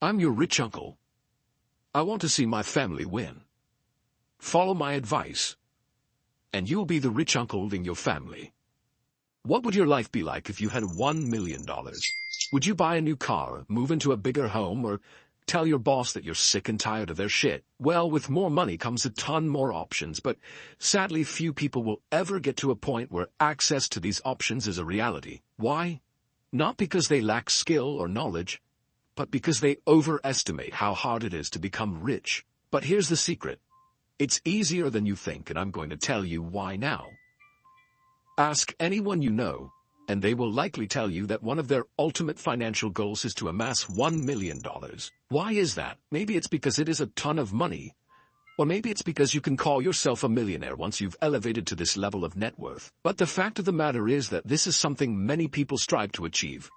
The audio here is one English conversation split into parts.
I'm your rich uncle. I want to see my family win. Follow my advice, and you'll be the rich uncle in your family. What would your life be like if you had $1 million? Would you buy a new car, move into a bigger home, or tell your boss that you're sick and tired of their shit? Well, with more money comes a ton more options, but sadly few people will ever get to a point where access to these options is a reality. Why? Not because they lack skill or knowledge, but because they overestimate how hard it is to become rich. But here's the secret. It's easier than you think, and I'm going to tell you why now. Ask anyone you know, and they will likely tell you that one of their ultimate financial goals is to amass $1 million. Why is that? Maybe it's because it is a ton of money. Or maybe it's because you can call yourself a millionaire once you've elevated to this level of net worth. But the fact of the matter is that this is something many people strive to achieve.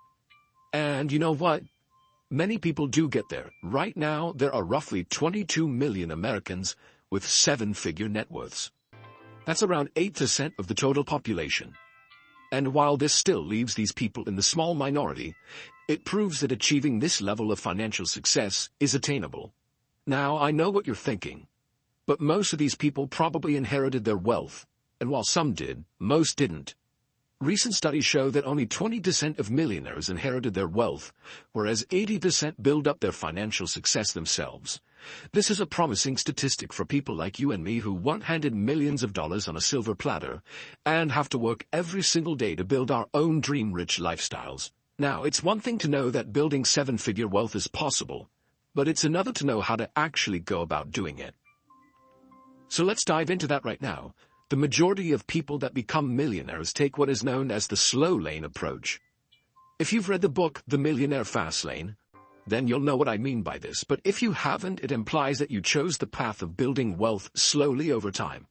And you know what? Many people do get there. Right now, there are roughly 22 million Americans with seven-figure net worths. That's around 8% of the total population. And while this still leaves these people in the small minority, it proves that achieving this level of financial success is attainable. Now, I know what you're thinking, but most of these people probably inherited their wealth, and while some did, most didn't. Recent studies show that only 20% of millionaires inherited their wealth, whereas 80% build up their financial success themselves. This is a promising statistic for people like you and me who weren't handed millions of dollars on a silver platter and have to work every single day to build our own dream-rich lifestyles. Now, it's one thing to know that building seven-figure wealth is possible, but it's another to know how to actually go about doing it. So let's dive into that right now. The majority of people that become millionaires take what is known as the slow lane approach. If you've read the book, The Millionaire Fast Lane, then you'll know what I mean by this. But if you haven't, it implies that you chose the path of building wealth slowly over time.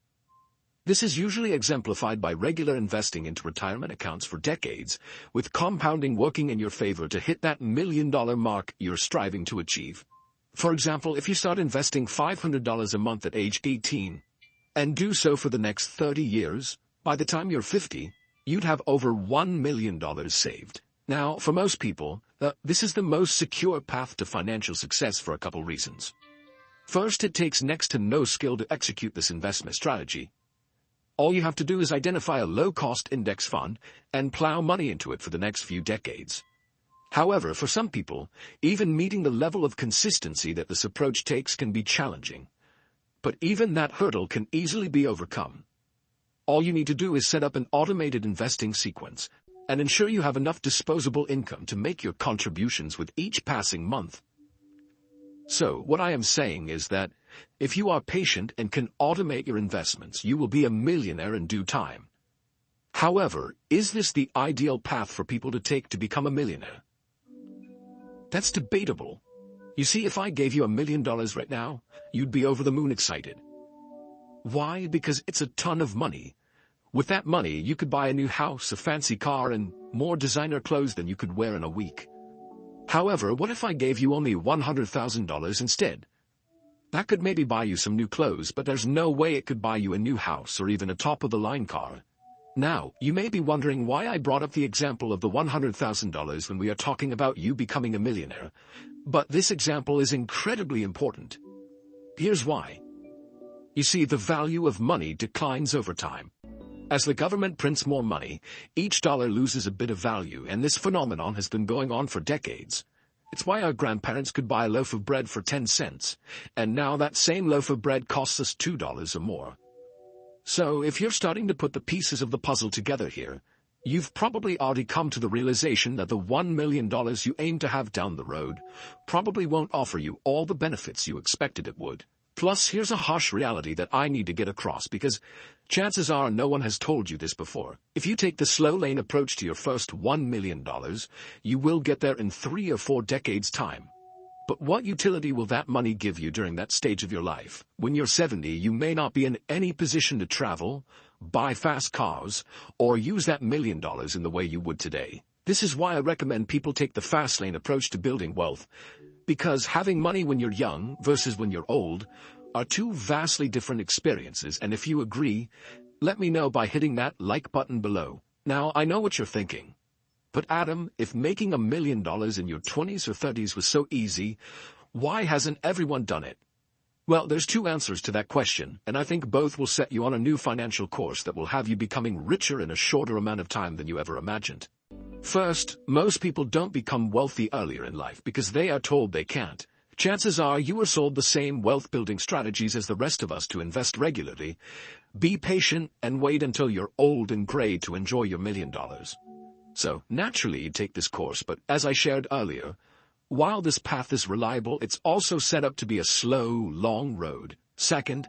This is usually exemplified by regular investing into retirement accounts for decades, with compounding working in your favor to hit that $1 million mark you're striving to achieve. For example, if you start investing $500 a month at age 18, and do so for the next 30 years, by the time you're 50, you'd have over $1 million saved. Now, for most people, this is the most secure path to financial success for a couple reasons. First, it takes next to no skill to execute this investment strategy. All you have to do is identify a low-cost index fund and plow money into it for the next few decades. However, for some people, even meeting the level of consistency that this approach takes can be challenging. But even that hurdle can easily be overcome. All you need to do is set up an automated investing sequence and ensure you have enough disposable income to make your contributions with each passing month. So, what I am saying is that if you are patient and can automate your investments, you will be a millionaire in due time. However, is this the ideal path for people to take to become a millionaire? That's debatable. You see, if I gave you $1 million right now, you'd be over the moon excited. Why? Because it's a ton of money. With that money, you could buy a new house, a fancy car, and more designer clothes than you could wear in a week. However, what if I gave you only $100,000 instead? That could maybe buy you some new clothes, but there's no way it could buy you a new house or even a top-of-the-line car. Now, you may be wondering why I brought up the example of the $100,000 when we are talking about you becoming a millionaire. But this example is incredibly important. Here's why. You see, the value of money declines over time. As the government prints more money, each dollar loses a bit of value, and this phenomenon has been going on for decades. It's why our grandparents could buy a loaf of bread for 10 cents, and now that same loaf of bread costs us $2 or more. So, if you're starting to put the pieces of the puzzle together here, you've probably already come to the realization that the $1 million you aim to have down the road probably won't offer you all the benefits you expected it would. Plus, here's a harsh reality that I need to get across because chances are no one has told you this before. If you take the slow lane approach to your first $1 million, you will get there in 3 or 4 decades' time. But what utility will that money give you during that stage of your life? When you're 70, you may not be in any position to travel, buy fast cars, or use that $1 million in the way you would today. This is why I recommend people take the fast lane approach to building wealth. Because having money when you're young versus when you're old are two vastly different experiences, and if you agree, let me know by hitting that like button below. Now, I know what you're thinking. But Adam, if making $1 million in your 20s or 30s was so easy, why hasn't everyone done it? Well, there's two answers to that question, and I think both will set you on a new financial course that will have you becoming richer in a shorter amount of time than you ever imagined. First, most people don't become wealthy earlier in life because they are told they can't. Chances are you were sold the same wealth-building strategies as the rest of us to invest regularly. Be patient and wait until you're old and gray to enjoy your $1 million. So, naturally you take this course, but as I shared earlier, while this path is reliable, it's also set up to be a slow, long road. Second,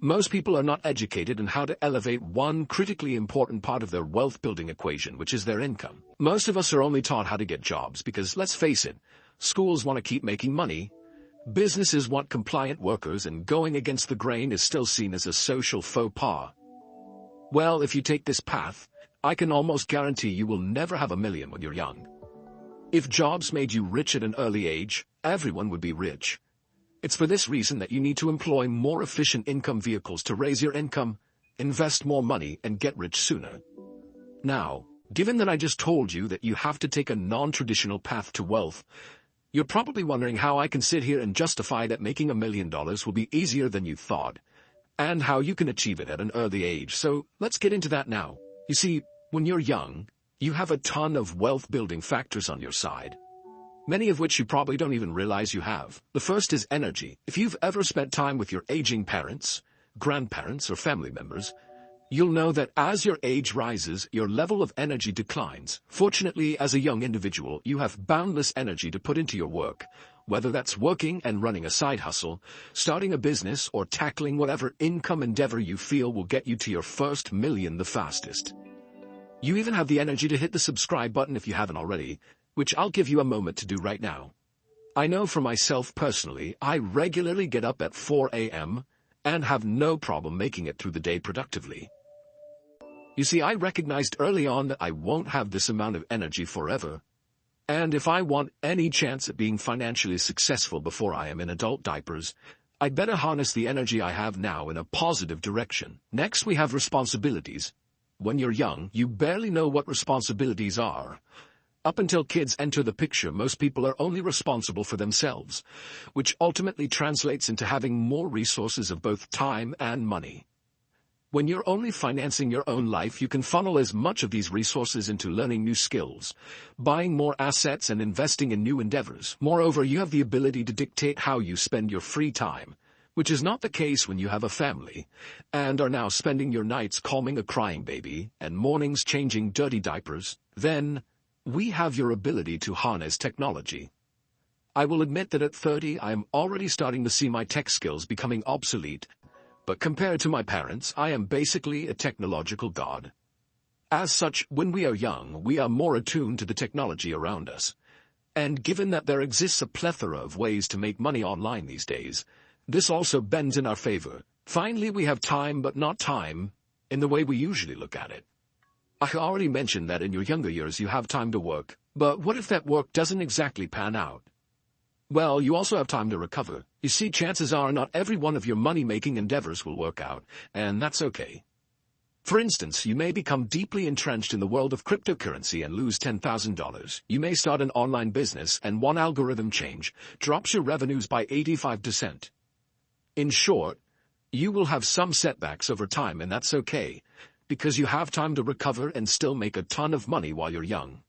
most people are not educated in how to elevate one critically important part of their wealth-building equation, which is their income. Most of us are only taught how to get jobs because, let's face it, schools want to keep making money, businesses want compliant workers, and going against the grain is still seen as a social faux pas. Well, if you take this path, I can almost guarantee you will never have $1 million when you're young. If jobs made you rich at an early age, everyone would be rich. It's for this reason that you need to employ more efficient income vehicles to raise your income, invest more money, and get rich sooner. Now, given that I just told you that you have to take a non-traditional path to wealth, you're probably wondering how I can sit here and justify that making $1 million will be easier than you thought, and how you can achieve it at an early age. So let's get into that now. You see, when you're young, you have a ton of wealth-building factors on your side, many of which you probably don't even realize you have. The first is energy. If you've ever spent time with your aging parents, grandparents, or family members, you'll know that as your age rises, your level of energy declines. Fortunately, as a young individual, you have boundless energy to put into your work, whether that's working and running a side hustle, starting a business, or tackling whatever income endeavor you feel will get you to your first million the fastest. You even have the energy to hit the subscribe button if you haven't already, which I'll give you a moment to do right now. I know for myself personally, I regularly get up at 4 a.m. and have no problem making it through the day productively. You see, I recognized early on that I won't have this amount of energy forever, and if I want any chance at being financially successful before I am in adult diapers, I'd better harness the energy I have now in a positive direction. Next, we have responsibilities. When you're young, you barely know what responsibilities are. Up until kids enter the picture, most people are only responsible for themselves, which ultimately translates into having more resources of both time and money. When you're only financing your own life, you can funnel as much of these resources into learning new skills, buying more assets, and investing in new endeavors. Moreover, you have the ability to dictate how you spend your free time, which is not the case when you have a family, and are now spending your nights calming a crying baby and mornings changing dirty diapers. Then, we have your ability to harness technology. I will admit that at 30 I am already starting to see my tech skills becoming obsolete, but compared to my parents, I am basically a technological god. As such, when we are young, we are more attuned to the technology around us. And given that there exists a plethora of ways to make money online these days, this also bends in our favor. Finally, we have time, but not time in the way we usually look at it. I already mentioned that in your younger years you have time to work, but what if that work doesn't exactly pan out? Well, you also have time to recover. You see, chances are not every one of your money-making endeavors will work out, and that's okay. For instance, you may become deeply entrenched in the world of cryptocurrency and lose $10,000. You may start an online business and one algorithm change drops your revenues by 85%. In short, you will have some setbacks over time, and that's okay, because you have time to recover and still make a ton of money while you're young.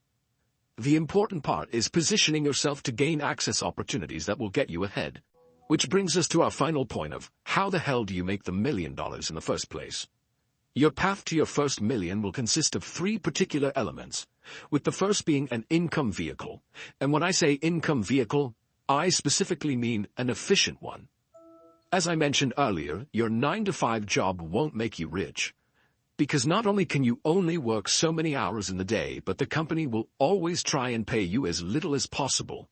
The important part is positioning yourself to gain access opportunities that will get you ahead. Which brings us to our final point of, how the hell do you make the $1 million in the first place? Your path to your first million will consist of 3 particular elements, with the first being an income vehicle. And when I say income vehicle, I specifically mean an efficient one. As I mentioned earlier, your 9-to-5 job won't make you rich. Because not only can you only work so many hours in the day, but the company will always try and pay you as little as possible.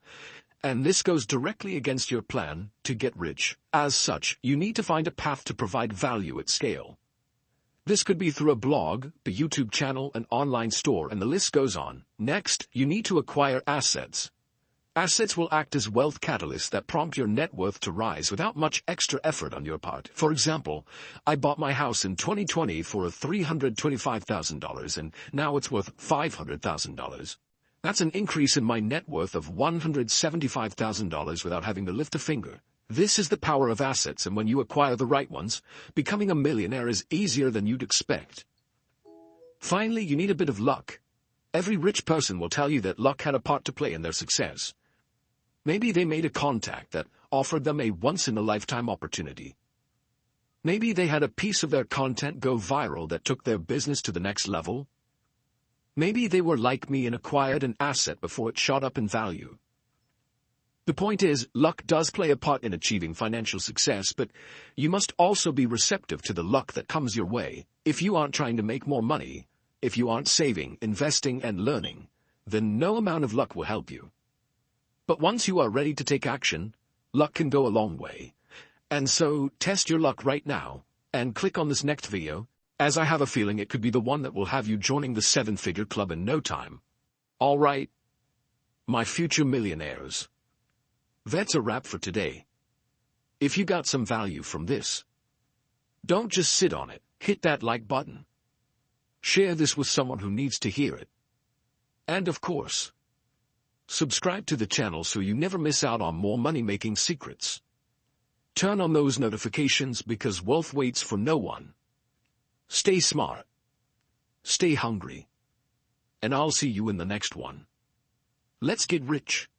And this goes directly against your plan to get rich. As such, you need to find a path to provide value at scale. This could be through a blog, a YouTube channel, an online store, and the list goes on. Next, you need to acquire assets. Assets will act as wealth catalysts that prompt your net worth to rise without much extra effort on your part. For example, I bought my house in 2020 for $325,000 and now it's worth $500,000. That's an increase in my net worth of $175,000 without having to lift a finger. This is the power of assets, and when you acquire the right ones, becoming a millionaire is easier than you'd expect. Finally, you need a bit of luck. Every rich person will tell you that luck had a part to play in their success. Maybe they made a contact that offered them a once-in-a-lifetime opportunity. Maybe they had a piece of their content go viral that took their business to the next level. Maybe they were like me and acquired an asset before it shot up in value. The point is, luck does play a part in achieving financial success, but you must also be receptive to the luck that comes your way. If you aren't trying to make more money, if you aren't saving, investing, and learning, then no amount of luck will help you. But once you are ready to take action, luck can go a long way. And so, test your luck right now, and click on this next video, as I have a feeling it could be the one that will have you joining the 7-figure club in no time. Alright, my future millionaires. That's a wrap for today. If you got some value from this, don't just sit on it, hit that like button. Share this with someone who needs to hear it. And of course, subscribe to the channel so you never miss out on more money-making secrets. Turn on those notifications because wealth waits for no one. Stay smart. Stay hungry. And I'll see you in the next one. Let's get rich.